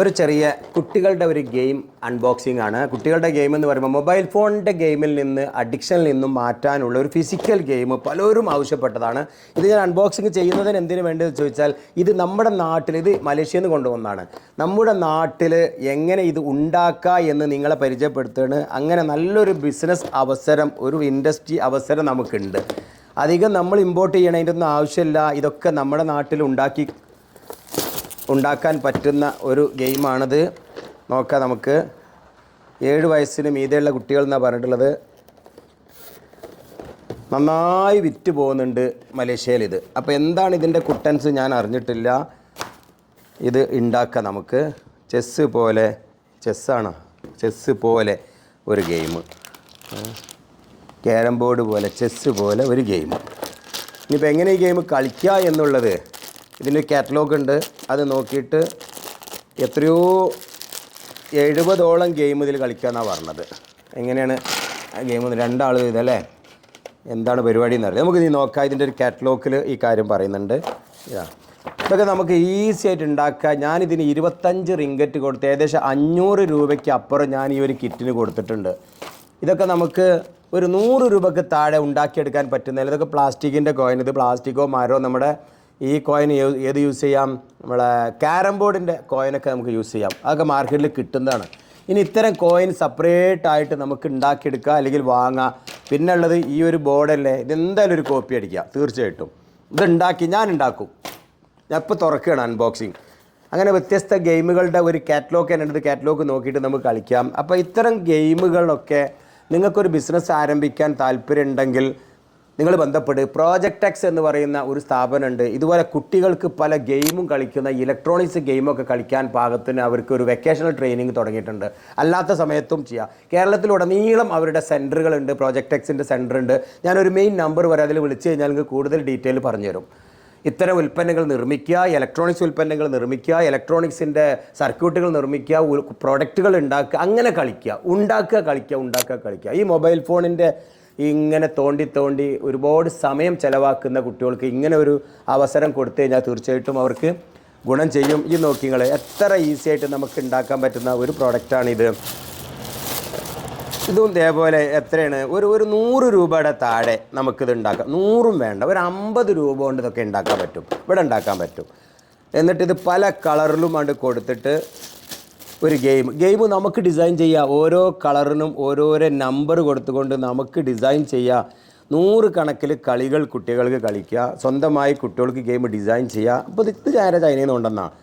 ഒരു ചെറിയ കുട്ടികളുടെ ഒരു ഗെയിം അൺബോക്സിംഗ് ആണ്. കുട്ടികളുടെ ഗെയിം എന്ന് പറയുമ്പോൾ മൊബൈൽ ഫോണിൻ്റെ ഗെയിമിൽ നിന്ന് അഡിക്ഷനിൽ നിന്നും മാറ്റാനുള്ള ഒരു ഫിസിക്കൽ ഗെയിം പലരും ആവശ്യപ്പെട്ടതാണ്. ഇത് ഞാൻ അൺബോക്സിങ് ചെയ്യുന്നതിന് എന്തിനു വേണ്ടതെന്ന് ചോദിച്ചാൽ ഇത് നമ്മുടെ നാട്ടിൽ, ഇത് മലേഷ്യയിൽ നിന്ന് കൊണ്ടുവന്നതാണ്. നമ്മുടെ നാട്ടിൽ എങ്ങനെ ഇത് ഉണ്ടാക്കുക എന്ന് നിങ്ങളെ പരിചയപ്പെടുത്തുകയാണ്. അങ്ങനെ നല്ലൊരു ബിസിനസ് അവസരം, ഒരു ഇൻഡസ്ട്രി അവസരം നമുക്കുണ്ട്. അധികം നമ്മൾ ഇമ്പോർട്ട് ചെയ്യണതിൻ്റെ ഒന്നും ആവശ്യമില്ല. ഇതൊക്കെ നമ്മുടെ നാട്ടിൽ ഉണ്ടാക്കാൻ പറ്റുന്ന ഒരു ഗെയിമാണിത്. നോക്കാം നമുക്ക്. 7 വയസ്സിന് മീതെയുള്ള കുട്ടികൾ എന്നാണ് പറഞ്ഞിട്ടുള്ളത്. നന്നായി വിറ്റ് പോകുന്നുണ്ട് മലേഷ്യയിൽ ഇത്. അപ്പോൾ എന്താണ് ഇതിൻ്റെ കുട്ടൻസ് ഞാൻ അറിഞ്ഞിട്ടില്ല. ഇത് ഉണ്ടാക്കാം നമുക്ക്. ചെസ്സ് പോലെ ഒരു ഗെയിം, ക്യാരം ബോർഡ് പോലെ ചെസ്സ് പോലെ ഒരു ഗെയിം. ഇനിയിപ്പോൾ എങ്ങനെ ഈ ഗെയിം കളിക്കുക എന്നുള്ളത് ഇതിൻ്റെ കാറ്റലോഗ് ഉണ്ട്. അത് നോക്കിയിട്ട് എത്രയോ 70ഓളം ഗെയിം ഇതിൽ കളിക്കാമെന്നാണ് പറഞ്ഞത്. എങ്ങനെയാണ് ഗെയിം? 2 ആൾ ഇതല്ലേ, എന്താണ് പരിപാടി എന്നറിയാം. നമുക്ക് ഇത് നോക്കാം. ഇതിൻ്റെ ഒരു കാറ്റലോഗിൽ ഈ കാര്യം പറയുന്നുണ്ട്. ഇതൊക്കെ നമുക്ക് ഈസി ആയിട്ട് ഉണ്ടാക്കാം. ഞാനിതിന് 25 റിങ്കറ്റ് കൊടുത്ത് ഏകദേശം 500 രൂപയ്ക്ക് അപ്പുറം ഞാൻ ഈ ഒരു കിറ്റിന് കൊടുത്തിട്ടുണ്ട്. ഇതൊക്കെ നമുക്ക് ഒരു 100 രൂപയ്ക്ക് താഴെ ഉണ്ടാക്കിയെടുക്കാൻ പറ്റുന്നില്ല. ഇതൊക്കെ പ്ലാസ്റ്റിക്കിൻ്റെ കോയിൻ. ഇത് പ്ലാസ്റ്റിക്കോ മരോ, നമ്മുടെ ഈ കോയിൻ ഏത് യൂസ് ചെയ്യാം? നമ്മളെ ക്യാരം ബോർഡിൻ്റെ കോയിനൊക്കെ നമുക്ക് യൂസ് ചെയ്യാം. അതൊക്കെ മാർക്കറ്റിൽ കിട്ടുന്നതാണ്. ഇനി ഇത്തരം കോയിൻ സെപ്പറേറ്റ് ആയിട്ട് നമുക്ക് ഉണ്ടാക്കിയെടുക്കുക, അല്ലെങ്കിൽ വാങ്ങാം. പിന്നെ ഉള്ളത് ഈ ഒരു ബോർഡല്ലേ, ഇതെന്തായാലും ഒരു കോപ്പി അടിക്കുക തീർച്ചയായിട്ടും. ഞാൻ ഉണ്ടാക്കും. ഞാൻ ഇപ്പോൾ തുറക്കുകയാണ് അൺബോക്സിങ്. അങ്ങനെ വ്യത്യസ്ത ഗെയിമുകളുടെ ഒരു കാറ്റലോഗ് തന്നെ ഉണ്ട്. കാറ്റലോഗ് നോക്കിയിട്ട് നമുക്ക് കളിക്കാം. അപ്പോൾ ഇത്തരം ഗെയിമുകളൊക്കെ നിങ്ങൾക്കൊരു ബിസിനസ് ആരംഭിക്കാൻ താല്പര്യമുണ്ടെങ്കിൽ നിങ്ങൾ ബന്ധപ്പെട്ട് പ്രോജക്റ്റ് എക്സ് എന്ന് പറയുന്ന ഒരു സ്ഥാപനമുണ്ട്. ഇതുപോലെ കുട്ടികൾക്ക് പല ഗെയിമും കളിക്കുന്ന, ഇലക്ട്രോണിക്സ് ഗെയിമൊക്കെ കളിക്കാൻ പാകത്തിന് അവർക്ക് ഒരു വെക്കേഷണൽ ട്രെയിനിങ് തുടങ്ങിയിട്ടുണ്ട്. അല്ലാത്ത സമയത്തും ചെയ്യാം. കേരളത്തിലുടനീളം അവരുടെ സെൻറ്ററുകളുണ്ട്. പ്രോജക്റ്റ് എക്സിൻ്റെ സെൻറ്ററുണ്ട്. ഞാനൊരു മെയിൻ നമ്പർ വരെ അതിൽ വിളിച്ചു കഴിഞ്ഞാൽ നിങ്ങൾക്ക് കൂടുതൽ ഡീറ്റെയിൽ പറഞ്ഞുതരും. ഇത്തരം ഉൽപ്പന്നങ്ങൾ നിർമ്മിക്കുക, ഇലക്ട്രോണിക്സ് ഉൽപ്പന്നങ്ങൾ നിർമ്മിക്കുക, ഇലക്ട്രോണിക്സിൻ്റെ സർക്യൂട്ടുകൾ നിർമ്മിക്കുക, പ്രൊഡക്റ്റുകൾ ഉണ്ടാക്കുക, അങ്ങനെ കളിക്കുക. ഈ മൊബൈൽ ഫോണിൻ്റെ ഇങ്ങനെ തോണ്ടി ഒരുപാട് സമയം ചിലവാക്കുന്ന കുട്ടികൾക്ക് ഇങ്ങനെ ഒരു അവസരം കൊടുത്തു കഴിഞ്ഞാൽ തീർച്ചയായിട്ടും അവർക്ക് ഗുണം ചെയ്യും. ഈ നോക്കിങ്ങൾ എത്ര ഈസി ആയിട്ട് നമുക്ക് ഉണ്ടാക്കാൻ പറ്റുന്ന ഒരു പ്രോഡക്റ്റാണിത്. ഇതും ഇതേപോലെ എത്രയാണ്, ഒരു 100 രൂപയുടെ താഴെ നമുക്കിത് ഉണ്ടാക്കാം. 100ഉം വേണ്ട, ഒരു 50 രൂപ കൊണ്ട് ഇതൊക്കെ ഉണ്ടാക്കാൻ പറ്റും, ഇവിടെ ഉണ്ടാക്കാൻ പറ്റും. എന്നിട്ടിത് പല കളറിലും ആണ് കൊടുത്തിട്ട് ഒരു ഗെയിം നമുക്ക് ഡിസൈൻ ചെയ്യാം. ഓരോ കളറിനും ഓരോരോ നമ്പർ കൊടുത്തുകൊണ്ട് നമുക്ക് ഡിസൈൻ ചെയ്യാം. 100 കണക്കിൽ കളികൾ കുട്ടികൾക്ക് കളിക്കുക. സ്വന്തമായി കുട്ടികൾക്ക് ഗെയിം ഡിസൈൻ ചെയ്യുക. അപ്പോൾ ഇത് ചൈനയിൽ നിന്ന് കൊണ്ടെന്നാണ്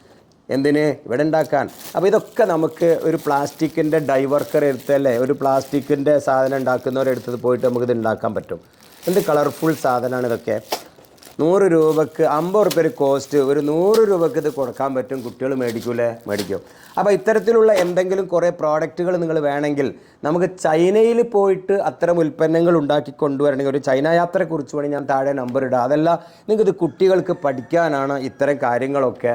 എന്തിന് ഇവിടെ ഉണ്ടാക്കാൻ. അപ്പോൾ ഇതൊക്കെ നമുക്ക് ഒരു പ്ലാസ്റ്റിക്കിൻ്റെ ഡൈവർക്കർ എടുത്തല്ലേ, ഒരു പ്ലാസ്റ്റിക്കിൻ്റെ സാധനം ഉണ്ടാക്കുന്നവരെടുത്തത് പോയിട്ട് നമുക്കിത് ഉണ്ടാക്കാൻ പറ്റും. എന്ത് കളർഫുൾ സാധനമാണ് ഇതൊക്കെ. 100 രൂപക്ക് 50 റുപ്യ ഒരു കോസ്റ്റ്, ഒരു 100 രൂപക്ക് ഇത് കൊടുക്കാൻ പറ്റും. കുട്ടികൾ മേടിക്കും. അപ്പോൾ ഇത്തരത്തിലുള്ള എന്തെങ്കിലും കുറേ പ്രോഡക്റ്റുകൾ നിങ്ങൾ വേണമെങ്കിൽ നമുക്ക് ചൈനയിൽ പോയിട്ട് അത്തരം ഉൽപ്പന്നങ്ങൾ ഉണ്ടാക്കി കൊണ്ടുവരണമെങ്കിൽ ഒരു ചൈന യാത്രയെക്കുറിച്ച് വേണമെങ്കിൽ ഞാൻ താഴെ നമ്പർ ഇടാം. അതല്ല, നിങ്ങൾക്കിത് കുട്ടികൾക്ക് പഠിക്കാനാണ് ഇത്തരം കാര്യങ്ങളൊക്കെ.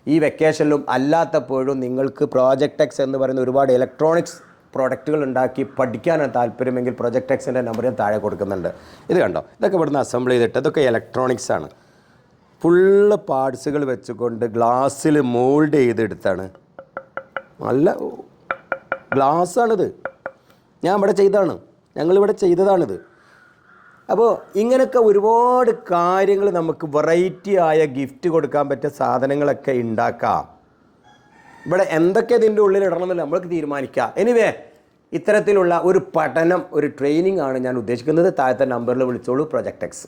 ഈ വെക്കേഷനിലും അല്ലാത്തപ്പോഴും നിങ്ങൾക്ക് പ്രോജക്റ്റ് എക്സ് എന്ന് പറയുന്ന ഒരുപാട് ഇലക്ട്രോണിക്സ് പ്രോഡക്റ്റുകൾ ഉണ്ടാക്കി പഠിക്കാനാണ് താല്പര്യമെങ്കിൽ പ്രോജക്റ്റ് എക്സിൻ്റെ നമ്പർ ഞാൻ താഴെ കൊടുക്കുന്നുണ്ട്. ഇത് കണ്ടോ, ഇതൊക്കെ ഇവിടുന്ന് അസംബിൾ ചെയ്തിട്ട് ഇതൊക്കെ ഇലക്ട്രോണിക്സ് ആണ്. ഫുള്ള് പാർട്സുകൾ വെച്ചുകൊണ്ട് ഗ്ലാസ്സിൽ മോൾഡ് ചെയ്തെടുത്താണ്. നല്ല ഗ്ലാസ്സാണിത്. ഞങ്ങളിവിടെ ചെയ്തതാണിത്. അപ്പോൾ ഇങ്ങനെയൊക്കെ ഒരുപാട് കാര്യങ്ങൾ നമുക്ക് വെറൈറ്റി ആയ ഗിഫ്റ്റ് കൊടുക്കാൻ പറ്റിയ സാധനങ്ങളൊക്കെ ഉണ്ടാക്കാം. ഇവിടെ എന്തൊക്കെ ഇതിൻ്റെ ഉള്ളിൽ ഇടണമെന്നില്ല നമ്മൾക്ക് തീരുമാനിക്കാം. എനിവേ, ഇത്തരത്തിലുള്ള ഒരു പഠനം, ഒരു ട്രെയിനിങ് ആണ് ഞാൻ ഉദ്ദേശിക്കുന്നത്. താഴത്തെ നമ്പറിൽ വിളിച്ചോളൂ. Project X.